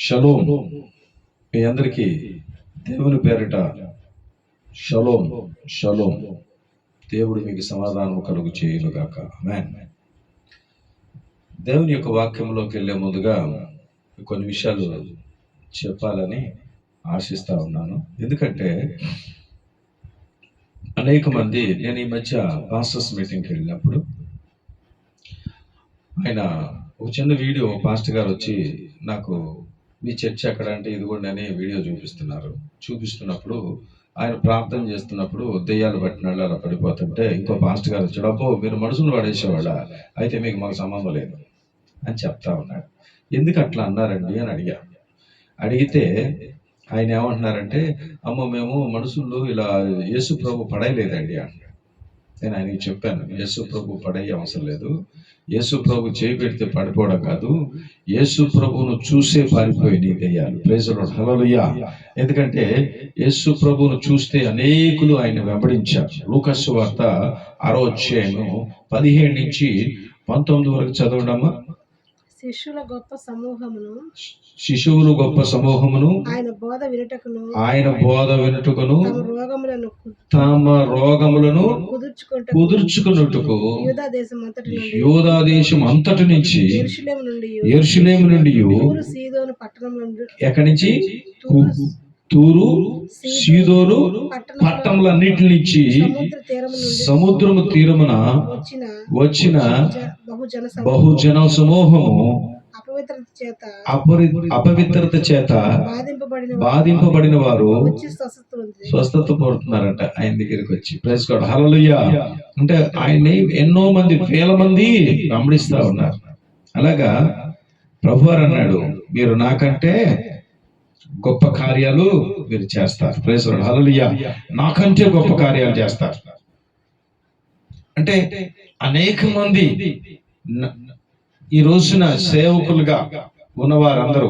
Shalom. మీ అందరికీ దేవుని పేరిట షలోం షలోం. దేవుడు మీకు సమాధానం కలుగు చేయునుగాక. ఆమేన్. దేవుని యొక్క వాక్యంలోకి వెళ్ళే ముందుగా కొన్ని విషయాలు చెప్పాలని ఆశిస్తా ఉన్నాను. ఎందుకంటే అనేక మంది, నేను ఈ మధ్య పాస్టర్స్ మీటింగ్కి వెళ్ళినప్పుడు ఆయన ఒక చిన్న వీడియో, పాస్టర్ గారు వచ్చి నాకు మీ చర్చ్ ఎక్కడ అంటే ఇదిగోండి అని వీడియో చూపిస్తున్నప్పుడు ఆయన ప్రార్థన చేస్తున్నప్పుడు దెయ్యాలు పట్టిన వాళ్ళు అలా పడిపోతుంటే ఇంకో పాస్టర్ గారు వచ్చాడు, అబ్బో మీరు మనుషులు పడేసేవాళ్ళ, అయితే మీకు మాకు సంబంధం లేదు అని చెప్తా ఉన్నాడు. ఎందుకు అట్లా అన్నారండి అని అడిగితే ఆయన ఏమంటున్నారంటే, అమ్మ మేము మనుషులు ఇలా యేసు ప్రభు పడేయలేదండి అంటున్నాడు. నేను ఆయనకి చెప్పాను, యేసు ప్రభు పడేయ అవసరం లేదు, యేసు ప్రభు చేయి పెడితే పడిపోవడం కాదు, యేసు ప్రభువును చూసే పారిపోయి నీ దెయ్యాలు. ప్రైజ్ ది లార్డ్, హల్లెలూయా. ఎందుకంటే యేసు ప్రభువును చూస్తే అనేకులు ఆయన వెంబడించారు. లూకా సువార్త 6వ అధ్యాయము 17 నుంచి 19 వరకు చదవండమ్మా. శిష్యుల గొప్ప సమూహమును ఆయన బోధ వినుటకును తమ రోగములను కుదుర్చుకున్నట్టుకు యూదా దేశం అంతటి నుంచి, యెరూషలేము నుండి, ఎక్కడి నుంచి, తూరు సీదోను పట్టణములన్నిటి నుంచి సముద్రము తీరమున వచ్చిన బహుజన సమూహము అపవిత్రత చేత బాధింపబడిన వారు స్వస్థత పడుతున్నారంట ఆయన దగ్గరికి వచ్చి. ప్రైజ్ గాడ్, హల్లెలూయా. అంటే ఆయన్ని ఎన్నో మంది, వేల మంది వెంబడిస్తా ఉన్నారు. అలాగా ప్రభువారు అన్నాడు, మీరు నాకంటే గొప్ప కార్యాలు మీరు చేస్తారు. ప్రైజ్ ది లార్డ్, హల్లెలూయా. నాకంటే గొప్ప కార్యాలు చేస్తారు అంటే అనేక మంది ఈ రోజున సేవకులుగా ఉన్నవారందరూ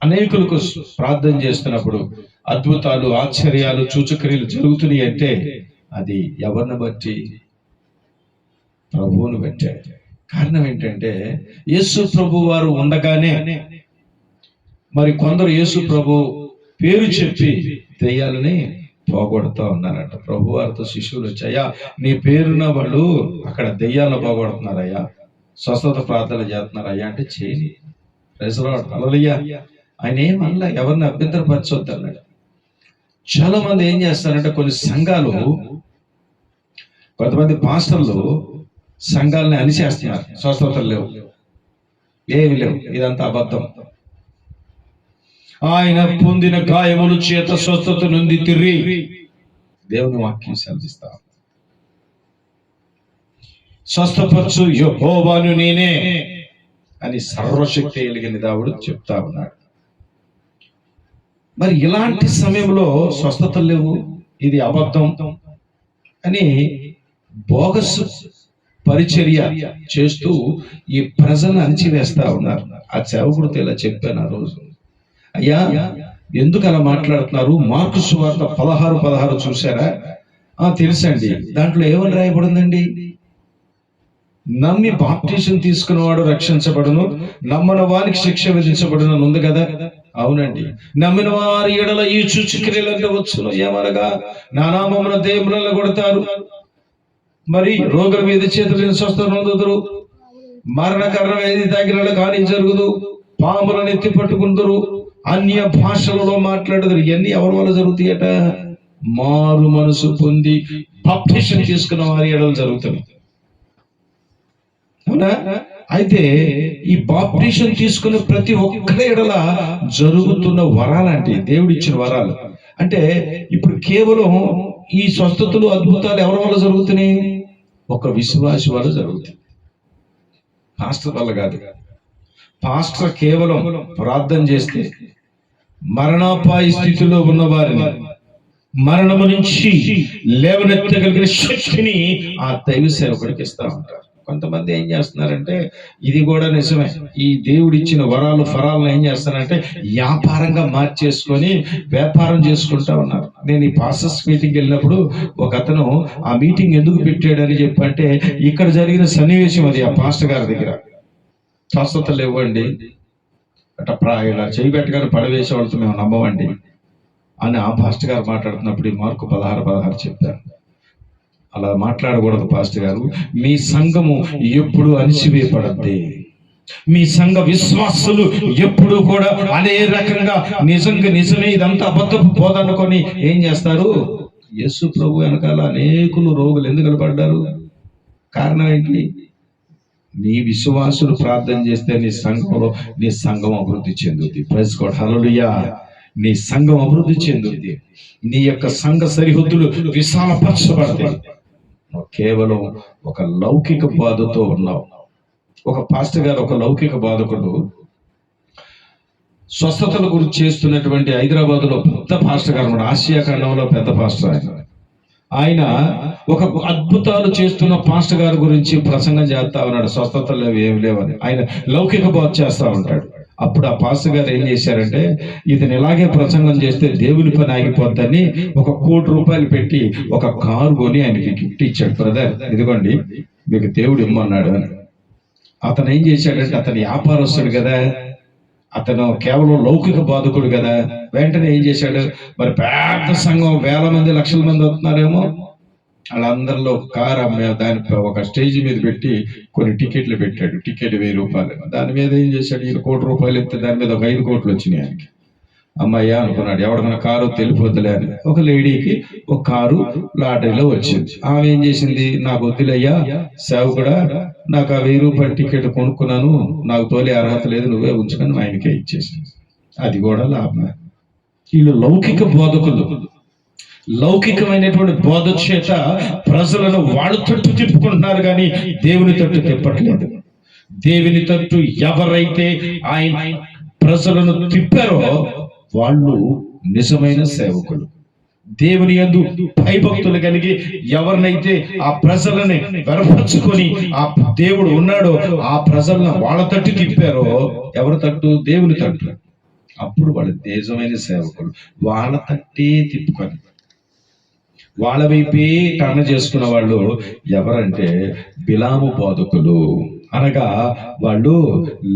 అనేకులకు ప్రార్థన చేస్తున్నప్పుడు అద్భుతాలు, ఆశ్చర్యాలు, సూచక్రియలు జరుగుతున్నాయి అంటే అది ఎవరిని బట్టి? ప్రభువును బట్టే. కారణం ఏంటంటే యేసు ప్రభు వారు ఉండగానే మరి కొందరు యేసు ప్రభు పేరు చెప్పి దెయ్యాలని పోగొడుతూ ఉన్నారంట. ప్రభు వారితో శిష్యులు వచ్చాయా, నీ పేరున వాళ్ళు అక్కడ దెయ్యాలను పోగొడుతున్నారయ్యా, స్వస్థత ప్రార్థన చేస్తున్నారయ్యా అంటే చేయని. ప్రైజ్ ది లార్డ్, హల్లెలూయా. ఆయన ఏమన్నా ఎవరిని అభ్యంతరపరచొద్దు అన్నాడు. చాలా మంది ఏం చేస్తారంటే కొన్ని సంఘాలు, కొంతమంది పాస్టర్లు సంఘాలని అనిచేస్తున్నారు. స్వస్థతలు లేవు, ఏమి లేవు, ఇదంతా అబద్ధం. ఆయన పొందిన గాయముల చేత స్వస్థత నుండి తిరిగి దేవుని వాక్యం సెలవిస్తా, స్వస్థపరచు యెహోవాను నేనే అని సర్వశక్తి కలిగిన దేవుడు చెప్తా ఉన్నాడు. మరి ఇలాంటి సమయంలో స్వస్థతలు లేవు, ఇది అబద్ధం అని బోగస్ పరిచర్య చేస్తూ ఈ ప్రజలను అణిచివేస్తా ఉన్నారు. ఆ సేవకుడితో ఇలా చెప్పాను ఆ రోజు, అయ్యా ఎందుకు అలా మాట్లాడుతున్నారు? మార్కు సువార్త 16:16 చూసారా? తెలుసండి. దాంట్లో ఏమని రాయబడిందండి? నమ్మి బాప్టిజం తీసుకున్నవాడు రక్షించబడును, నమ్మని వారికి శిక్ష విధించబడును ఉంది కదా. అవునండి. నమ్మిన వారి ఎడల ఈ సూచక్రియలు వచ్చును, ఏమనగా నా నామమున దెయ్యములను కొడతారు, మరి రోగుల మీద చేతులు స్వస్థత నొందుదురు, మరణకరం ఏది తాకిన కానీ జరుగుదు, పాములను ఎత్తి పట్టుకుందరు, అన్య భాషలలో మాట్లాడదురు. ఇవన్నీ ఎవరి వల్ల జరుగుతాయట? మారు మనసు పొంది బాప్టిజం తీసుకున్న వారి ఎడల జరుగుతుంది. అవునా? అయితే ఈ బాప్టిజం తీసుకున్న ప్రతి ఒక్కరి ఎడల జరుగుతున్న వరాలంటే దేవుడిచ్చిన వరాలు. అంటే ఇప్పుడు కేవలం ఈ స్వస్థతలు, అద్భుతాలు ఎవరి వల్ల జరుగుతున్నాయి? ఒక విశ్వాసి వల్ల జరుగుతుంది, పాస్టర్ వల్ల కాదు. పాస్టర్ కేవలం ప్రార్థన చేస్తే మరణాపాయ స్థితిలో ఉన్న వారిని మరణము నుంచి లేవనెత్తగలిగిన శక్తిని ఆ దైవ సేవకుడికి ఇస్తా ఉంటారు. కొంతమంది ఏం చేస్తున్నారంటే, ఇది కూడా నిజమే, ఈ దేవుడిచ్చిన వరాలు ఫరాలను ఏం చేస్తారంటే వ్యాపారంగా మార్చేసుకొని వ్యాపారం చేసుకుంటా ఉన్నారు. నేను ఈ పాస్టర్స్ మీటింగ్ వెళ్ళినప్పుడు ఒక అతను ఆ మీటింగ్ ఎందుకు పెట్టాడని చెప్పంటే, ఇక్కడ జరిగిన సన్నివేశం అది. ఆ పాస్టర్ గారి దగ్గర స్వస్థతలు ఇవ్వండి, ఇలా చేయి పెట్టగానే పడవేసే వాళ్ళతో మేము నమ్మమండి అని ఆ పాస్టర్ గారు మాట్లాడుతున్నప్పుడు ఈ మార్కు 16:16 చెప్పారు. అలా మాట్లాడకూడదు పాస్టర్ గారు. మీ సంఘము ఎప్పుడు అణిచివేయబడద్ది. మీ సంఘ విశ్వాసులు ఎప్పుడు కూడా అదే రకంగా నిజమే ఇదంతా అబద్ధపు బోధ అనుకొని ఏం చేస్తారు? యేసు ప్రభు వెనకాల అనేకులు రోగులు ఎందుకు నిలబడ్డారు? కారణం ఏంటి? నీ విశ్వాసులు ప్రార్థన చేస్తే నీ సంఘం అభివృద్ధి చెందుద్ది. ప్రైజ్ గాడ్, హల్లెలూయా. నీ సంఘం అభివృద్ధి చెందుద్ది. నీ యొక్క సంఘ సరిహద్దులు విశాలపరచబడతాయి. నువ్వు కేవలం ఒక లౌకిక బాధతో ఉన్నావు. ఒక పాస్టర్ గారు, ఒక లౌకిక బాధకుడు స్వస్థతల గురించి చేస్తున్నటువంటి హైదరాబాద్లో పెద్ద పాస్టర్ గారు, ఆసియా ఖండంలో పెద్ద పాస్టర్ ఆయన ఒక అద్భుతాలు చేస్తున్న పాస్టర్ గారి గురించి ప్రసంగం చేస్తా ఉన్నాడు. స్వస్థతలు లేవు, ఏమి లేవని ఆయన లౌకిక బోధ చేస్తా ఉంటాడు. అప్పుడు ఆ పాస్టర్ గారు ఏం చేశారంటే, ఇతను ఇలాగే ప్రసంగం చేస్తే దేవుని పని ఆగిపోద్దని ₹1 కోటి పెట్టి ఒక కారు కొని ఆయనకి గిఫ్ట్ ఇచ్చాడు. బ్రదర్, ఇదిగోండి మీకు దేవుడు ఇమ్మన్నాడు అని. అతను ఏం చేశాడంటే, అతను వ్యాపారస్తుడు కదా, అతను కేవలం లౌకిక బాధకుడు కదా. వెంటనే ఏం చేశాడు, మరి పెద్ద సంఘం, వేల మంది లక్షల మంది అవుతున్నారేమో, వాళ్ళందరిలో ఒక కారు అమ్మే దాని ఒక స్టేజ్ మీద పెట్టి కొన్ని టికెట్లు పెట్టాడు. టికెట్ ₹1000. దాని మీద ఏం చేశాడు, ఈయన ₹1 కోటి ఎత్తే దాని మీద ఒక 5 కోట్లు వచ్చినాయి ఆయనకి. అమ్మయ్యా అనుకున్నాడు, ఎవరికైనా కారు తెలిపోద్దులే అని. ఒక లేడీకి ఒక కారు లాటరీలో వచ్చింది. ఆమె ఏం చేసింది, నాకు వద్దులయ్యా సేవకుడా, నాకు ఆ ₹1000 టికెట్ కొనుక్కున్నాను, నాకు తోలే అర్హత లేదు, నువ్వే ఉంచుకొని ఆయనకే ఇచ్చేసింది. అది కూడా లాభమే. వీళ్ళు లౌకిక బోధకులు. లౌకికమైనటువంటి బోధ చేత ప్రజలను వాళ్ళు తట్టు తిప్పుకుంటున్నారు, కానీ దేవుని తట్టు తిప్పట్లేదు. దేవుని తట్టు ఎవరైతే ఆయన ప్రజలను తిప్పారో వాళ్ళు నిజమైన సేవకులు. దేవుని యందు భయభక్తులు కలిగి ఎవరినైతే ఆ ప్రజలని బలపరుచుకొని ఆ దేవుడు ఉన్నాడో ఆ ప్రజలను వాళ్ళ తట్టు తిప్పారో, ఎవరి తట్టు? దేవుని తట్టు. అప్పుడు వాళ్ళు నిజమైన సేవకులు. వాళ్ళ తట్టే తిప్పుకొని వాళ్ళ వైపే టర్న్ చేసుకున్న వాళ్ళు ఎవరంటే బిలాము బోధకులు, అనగా వాళ్ళు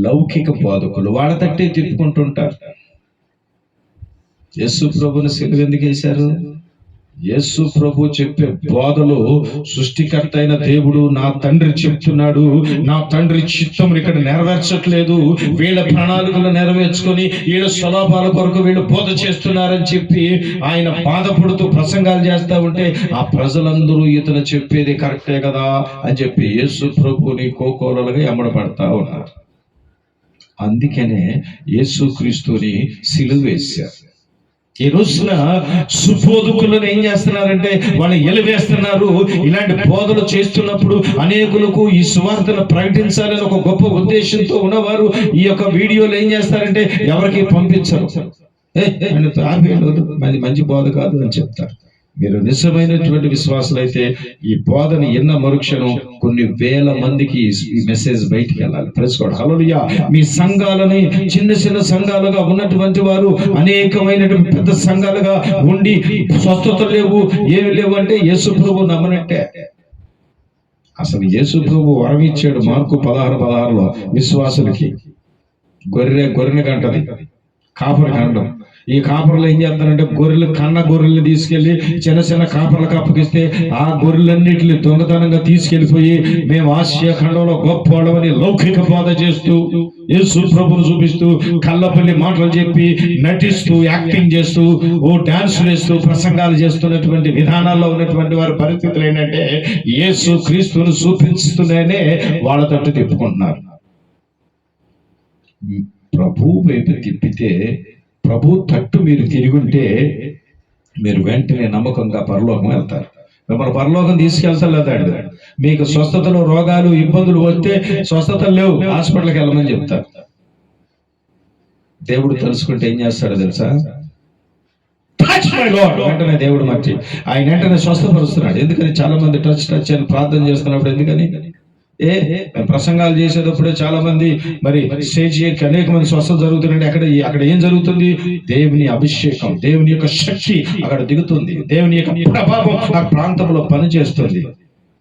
లౌకిక బోధకులు. వాళ్ళ తట్టే తిప్పుకుంటుంటారు. యేసు ప్రభుని సిలువ ఎందుకు వేశారు? యేసు ప్రభు చెప్పే బోధలు సృష్టికర్త అయిన దేవుడు, నా తండ్రి చెప్తున్నాడు, నా తండ్రి చిత్తం ఇక్కడ నెరవేర్చట్లేదు, వీళ్ళ ప్రణాళికలు నెరవేర్చుకొని వీళ్ళ స్వలాభాల కొరకు వీళ్ళు బోధ చేస్తున్నారని చెప్పి ఆయన బాధపడుతూ ప్రసంగాలు చేస్తా ఉంటే ఆ ప్రజలందరూ ఇతను చెప్పేది కరెక్టే కదా అని చెప్పి యేసు ప్రభుని కోకోలలుగా ఎమ్మడబడతా ఉన్నారు. అందుకనే యేసు క్రీస్తుని సిలువ వేశారు. ఈ రోజున సుబోధకులను ఏం చేస్తున్నారంటే వాళ్ళు ఎలివేస్తున్నారు. ఇలాంటి బోధలు చేస్తున్నప్పుడు అనేకులకు ఈ సువార్తను ప్రకటించాలని ఒక గొప్ప ఉద్దేశంతో ఉన్నవారు ఈ యొక్క వీడియోలు ఏం చేస్తారంటే ఎవరికి పంపించరు. మంచి బోధ కాదు అని చెప్తారు. మీరు నిజమైనటువంటి విశ్వాసులైతే ఈ బోధన ఎన్న మరుక్షణం కొన్ని వేల మందికి ఈ మెసేజ్ బయటికి వెళ్ళాలి. ప్రైజ్ గాడ్, హల్లెలూయా. మీ సంఘాలని చిన్న చిన్న సంఘాలుగా ఉన్నటువంటి వారు అనేకమైనటువంటి పెద్ద సంఘాలుగా ఉండి స్వస్థతలు లేవు, ఏమి లేవు అంటే యేసు ప్రభు నమ్మనట్టే. అసలు యేసు ప్రభు వరం ఇచ్చాడు మార్కు 16:16 విశ్వాసులకి. గొర్రెని కంటది, కాపరి కండం. ఈ కాపర్లు ఏం చేస్తారంటే గొర్రెలు తీసుకెళ్లి చిన్న చిన్న కాపర్లకు అప్పగిస్తే ఆ గొర్రెలన్నిటిని దొంగతనంగా తీసుకెళ్లిపోయి మేము ఆసియా ఖండంలో గొప్ప వాళ్ళమని లౌకిక బోధ చేస్తూ యేసు ప్రభువును చూపిస్తూ కళ్ళపల్లి మాటలు చెప్పి నటిస్తూ యాక్టింగ్ చేస్తూ డాన్సులు వేస్తూ ప్రసంగాలు చేస్తున్నటువంటి విధానాల్లో ఉన్నటువంటి వారి పరిస్థితులు ఏంటంటే యేసు క్రీస్తును చూపిస్తూనే వాళ్ళ తట్టు తిప్పుకుంటున్నారు. ప్రభు వైపు తిప్పితే, ప్రభు తట్టు మీరు తిరుగుంటే మీరు వెంటనే నమ్మకంగా పరలోకం వెళ్తారు. మిమ్మల్ని పరలోకం తీసుకెళ్తలేదండి. మీకు స్వస్థతలు, రోగాలు, ఇబ్బందులు వస్తే స్వస్థతలు లేవు, హాస్పిటల్కి వెళ్ళమని చెప్తారు. దేవుడు తెలుసుకుంటే ఏం చేస్తాడో తెలుసా? వెంటనే దేవుడు మర్చి ఆయన వెంటనే స్వస్థపరుస్తున్నాడు. ఎందుకని? చాలా మంది టచ్ అని ప్రార్థన చేస్తున్నప్పుడు ఎందుకని? ప్రసంగాలు చేసేటప్పుడే చాలా మంది మరి స్టేజ్ ఎక్కి అనేక మంది స్వస్థత జరుగుతుందండి. అక్కడ ఏం జరుగుతుంది? దేవుని అభిషేకం, దేవుని యొక్క శక్తి అక్కడ దిగుతుంది, దేవుని యొక్క ప్రభావం ఆ ప్రాంతంలో పనిచేస్తుంది.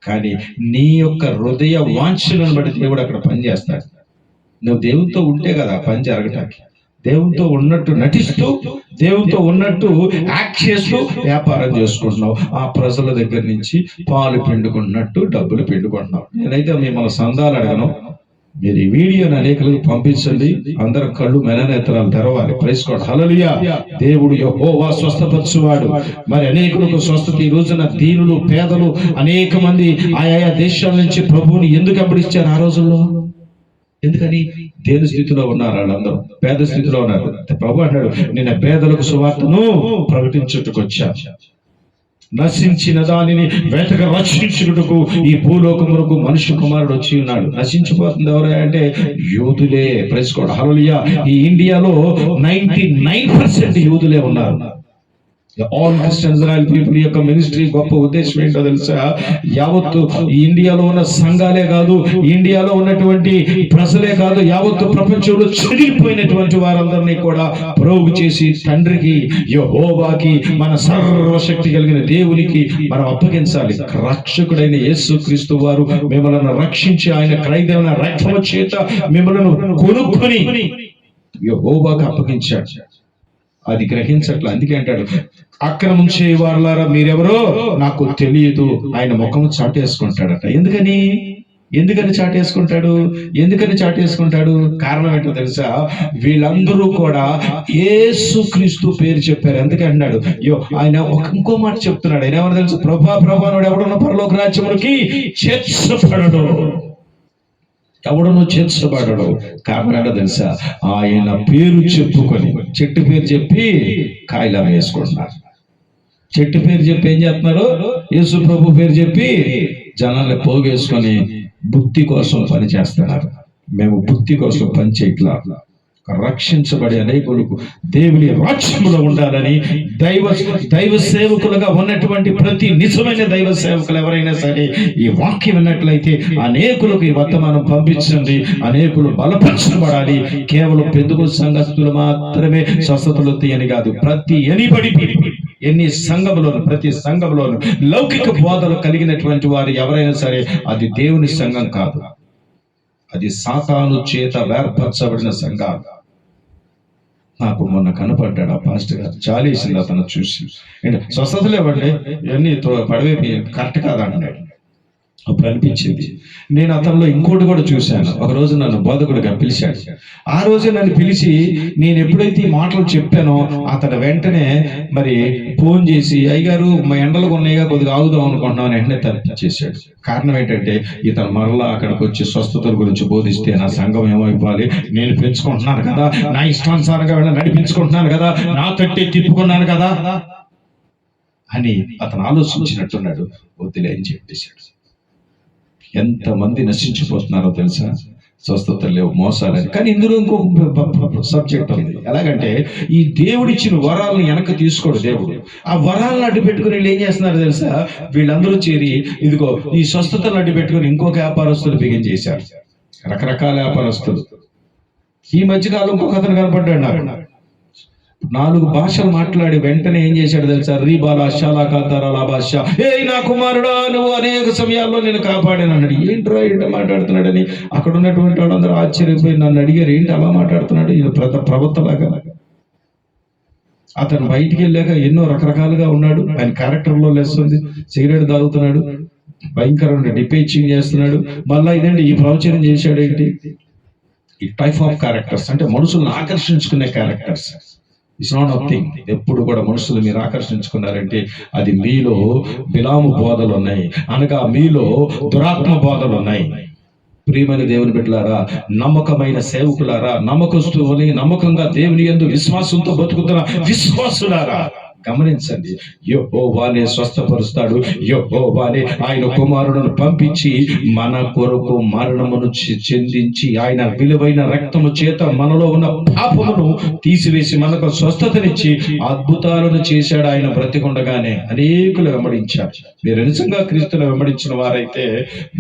కానీ నీ యొక్క హృదయ వాంఛలను బట్టి దేవుడు అక్కడ పని చేస్తాడు. నువ్వు దేవునితో ఉంటే కదా పని జరగటానికి. దేవునితో ఉన్నట్టు నటిస్తూ, దేవునితో ఉన్నట్టు యాక్ట్ చేస్తూ వ్యాపారం చేసుకుంటున్నావు. ఆ ప్రజల దగ్గర నుంచి పాలు పిండుకుంటున్నట్టు డబ్బులు పిండుకుంటున్నావు. నేనైతే మిమ్మల్ని సందాలు అడగను, మీరు ఈ వీడియోని అనేకులకు పంపించండి. అందరు కళ్ళు మెననేతరాలు తెరవాలి. ప్రైజ్ గాడ్, హల్లెలూయా. దేవుడు యెహోవా స్వస్థపరచువాడు. మరి అనేకులకు స్వస్థత. ఈ రోజున దీనులు, పేదలు అనేక మంది ఆయా దేశాల నుంచి ప్రభువుని ఎందుకు వెంబడించారు ఆ రోజుల్లో? ఎందుకని? దేని స్థితిలో ఉన్నారు వాళ్ళందరూ? పేద స్థితిలో ఉన్నారు. ప్రభు అన్నాడు, నేను పేదలకు సువార్తను ప్రకటించుటకు వచ్చా, నశించిన దానిని వెతక రక్షించుటకు ఈ భూలోకమునకు మనుష్య కుమారుడు వచ్చి ఉన్నాడు. నశించిపోతుంది ఎవరు అంటే యూదులే. ప్రైజ్ గాడ్, హల్లెలూయా. ఈ ఇండియాలో 99% యూదులే ఉన్నారు. ఆల్ క్రిస్టియన్ ఇజ్రాయెల్ పీపుల్ యొక్క మినిస్ట్రీ గొప్ప ఉద్దేశం ఏంటో తెలుసా? యావత్తు ఈ ఇండియాలో ఉన్న సంఘాలే కాదు, ఇండియాలో ఉన్నటువంటి ప్రజలే కాదు, యావత్తు ప్రపంచంలో చెడిపోయినటువంటి వారందరినీ కూడా ప్రోగు చేసి తండ్రికి, యెహోవాకి, మన సర్వశక్తి కలిగిన దేవునికి మనం అప్పగించాలి. రక్షకుడైన యేసుక్రీస్తు వారు మిమ్మల్ని రక్షించి ఆయన ఖరీదైన రక్తము చేత మిమ్మల్ని కొనుక్కొని యెహోవాకు అప్పగించాడు. అది గ్రహించట్ల. అందుకే అంటాడు, అక్రమం చేయవారులారా మీరెవరో నాకు తెలియదు. ఆయన ముఖము చాటేసుకుంటాడట. ఎందుకని చాటేసుకుంటాడు? కారణం ఏంటో తెలుసా? వీళ్ళందరూ కూడా యేసుక్రీస్తు పేరు చెప్పారు. అందుకే అన్నాడు, ఆయన ఇంకో మాట చెప్తున్నాడు. ఆయన ఏమన్నా తెలుసు? ప్రభా ఎవడున్న పరలోక రాజ్యములకి చేర్చబడడు, ఎవడను చేర్చబడడు. కారణం ఏంటో తెలుసా? ఆయన పేరు చెప్పుకొని, చెట్టు పేరు చెప్పి కాయలా వేసుకుంటున్నారు. చెట్టు పేరు చెప్పి ఏం చేస్తున్నారు? యేసు ప్రభు పేరు చెప్పి జనాల్ని పోగేసుకొని బుద్ధి కోసం పని చేస్తున్నారు. మేము బుద్ధి కోసం పని చేయట్లా. రక్షించబడి అనేకులకు దేవుని రాజ్యములో ఉండాలని దైవ సేవకులుగా ఉన్నటువంటి ప్రతి నిజమైన దైవ సేవకులు ఎవరైనా సరే ఈ వాక్యం విన్నట్లయితే అనేకులకు ఈ వర్తమానం పంపించండి. అనేకులు బలపరచబడాలి. కేవలం పెద్దగొస్తు సంఘస్థులు మాత్రమే స్వస్థతలు తీయని కాదు, ప్రతి ప్రతి సంఘంలోను లౌకిక బోధలు కలిగినటువంటి వారు ఎవరైనా సరే అది దేవుని సంఘం కాదు, అది సాతాను చేత వేర్పరచబడిన సంఘాలు. నాకు మొన్న కనపడ్డాడు ఆ పాస్టర్ గారు. చాలేసింది అతను చూసి. స్వస్థతలు ఇవ్వండి, ఇవన్నీ పడవేపి కరెక్ట్ కాదన్నాడు. అప్పుడు అనిపించింది. నేను అతనిలో ఇంకోటి కూడా చూశాను. ఒక రోజు నన్ను బోధకుడిగా పిలిచాడు. ఆ రోజు నన్ను పిలిచి నేను ఎప్పుడైతే ఈ మాటలు చెప్పానో అతను వెంటనే మరి ఫోన్ చేసి, అయ్యగారు మా ఎండలకు ఉన్నాయిగా, కొద్దిగా ఆగుదాం అనుకుంటున్నాను వెంటనే తప్పించేశాడు. కారణం ఏంటంటే ఇతను మరలా అక్కడికి వచ్చి స్వస్థతల గురించి బోధిస్తే నా సంఘం ఏమైపోవాలి? నేను పెంచుకుంటున్నాను కదా, నా ఇష్టానుసారంగా నడిపించుకుంటున్నాను కదా, నా తట్టే తిప్పుకున్నాను కదా అని అతను ఆలోచించినట్టున్నాడు. వద్దులే అని చెప్పేశాడు. ఎంతమంది నశించిపోతున్నారో తెలుసా? స్వస్థత లేవు, మోసాలని. కానీ ఇందులో ఇంకొక సబ్జెక్ట్ ఉంది. ఎలాగంటే ఈ దేవుడిచ్చిన వరాలను వెనక్కి తీసుకోడు దేవుడు. ఆ వరాలను అడ్డు పెట్టుకుని వీళ్ళు ఏం చేస్తున్నారు తెలుసా? వీళ్ళందరూ చేరి ఇదిగో ఈ స్వస్థతలను అడ్డు పెట్టుకుని ఇంకొక వ్యాపారస్తులు బిగిన్ చేశారు. రకరకాల వ్యాపారస్తులు. ఈ మధ్యకాలం ఇంకొక అతను కనపడ్డాడు నాకు. 4 భాషలు మాట్లాడి వెంటనే ఏం చేశాడు తెలుసా? రీబాలా షాలా కాతారాలా భాష, ఏ నా కుమారుడా నువ్వు అనేక సమయాల్లో నేను కాపాడాను అన్నాడు. ఏంటి మాట్లాడుతున్నాడని అక్కడ ఉన్నటువంటి వాళ్ళందరూ ఆశ్చర్యపోయి నన్ను అడిగారు, ఏంటి అలా మాట్లాడుతున్నాడు? ఇది ప్రవక్తలాగా. అతను బయటికి వెళ్ళాక ఎన్నో రకరకాలుగా ఉన్నాడు. ఆయన క్యారెక్టర్లో లెస్ ఉంది. సిగరెట్ తాగుతున్నాడు, భయంకరమైన డిపేచింగ్ చేస్తున్నాడు. మళ్ళా ఇదండి ఈ ప్రవచనం చేశాడు. ఏంటి ఈ టైప్ ఆఫ్ క్యారెక్టర్స్ అంటే మనుషులను ఆకర్షించుకునే characters. It's not of thing. ఎప్పుడు కూడా మనుషులు మీరు ఆకర్షించుకున్నారంటే అది మీలో బిలాము బోధలు ఉన్నాయి, అనగా మీలో దురాత్మ బోధలు ఉన్నాయి. ప్రియమైన దేవుని బిడ్డలారా, నమ్మకమైన సేవకులారా, నమ్మకస్తుని నమ్మకంగా దేవుని యందు విశ్వాసంతో బతుకుతున్న విశ్వాసులారా, గమనించండి. యెహోవానే స్వస్థపరుస్తాడు. యెహోవానే ఆయన కుమారుడును పంపించి మన కొరకు మరణమును చెందించి ఆయన విలువైన రక్తము చేత మనలో ఉన్న పాపమును తీసివేసి మనకు స్వస్థతనిచ్చి అద్భుతాలను చేశాడు. ఆయన బ్రతికుండగానే అనేకులు వెంబడించారు. మీరు నిజంగా క్రీస్తును వెంబడించిన వారైతే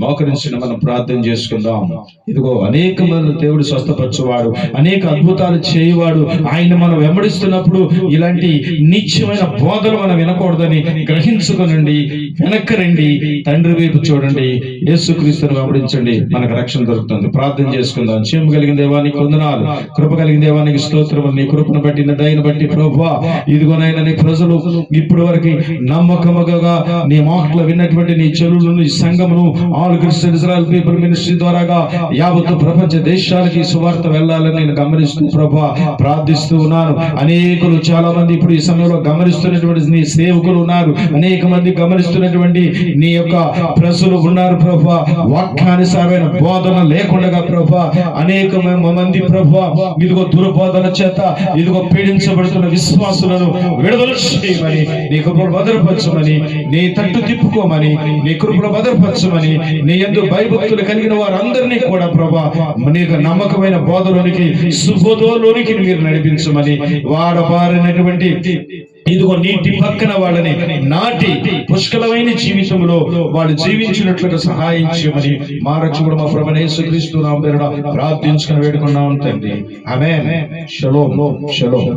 మోకరించిన మనం ప్రార్థన చేసుకుందాం. ఇదిగో అనేక మంది దేవుడు స్వస్థపరచువాడు, అనేక అద్భుతాలు చేయవాడు. ఆయన మనం వెంబడిస్తున్నప్పుడు ఇలాంటి నిత్యమైన నీచమైన బోధలు మనం వినకూడదని గ్రహించుకొనండి, వెనక్కి రండి, తండ్రి వైపు చూడండి, యేసుక్రీస్తును వెంబడించండి, మనకు రక్షణ దొరుకుతుంది. ప్రార్థన చేసుకుందాం. చేమ కలిగిన దేవానికి వందనాలు, కృప కలిగిన దేవానికి స్తోత్రం. నీ కృపను బట్టి, నీ దయను బట్టి ప్రభువా, ఇదిగోనైనా నీ ప్రజలు ఇప్పటి వరకు నమ్మకముగా నీ మాటలు విన్నటువంటి నీ చెరువులను, నీ సంఘమును, all Christian Israel people ministry ద్వారాగా యావత్తు ప్రపంచ దేశాలకి సువార్త వెళ్ళాలని నేను గమనిస్తూ ప్రభువా ప్రార్థిస్తూ ఉన్నాను. అనేకులు చాలా మంది ఇప్పుడు ఈ సమయంలో గమనిస్తున్నటువంటి నీ సేవకులు ఉన్నారు, అనేక మంది గమనిస్తున్నటువంటి నీ యొక్క ప్రజలు ఉన్నారు ప్రభువా. వాక్యానుసారమైన బోధన లేకుండా ప్రభువా అనేక మంది ప్రభువా ఇదిగో దుర్బోధన చేత ఇదిగో పీడించబడుతున్న విశ్వాసులను విడుదల చేయమని, నీ కృపను భద్రపరచమని, నీ తట్టు తిప్పుకోమని, నీ కృపను భద్రపరచమని, నీ యందు భయభక్తులు కలిగిన వారందరినీ కూడా ప్రభువా నీకు నమ్మకమైన బోధలోనికి, సుబోధలోనికి మీరు నడిపించమని, వాడబారినటువంటి ఇదిగో నీటి పక్కన వాళ్ళని నాటి పుష్కలమైన జీవితంలో వాళ్ళు జీవించినట్లుగా సహాయం చేయమని మా రక్షకుడు మా ప్రభువైన యేసుక్రీస్తు నామమున ప్రార్థించుకుని వేడుకున్నాం తండ్రి. ఆమేన్. షలోమ్ షలోమ్.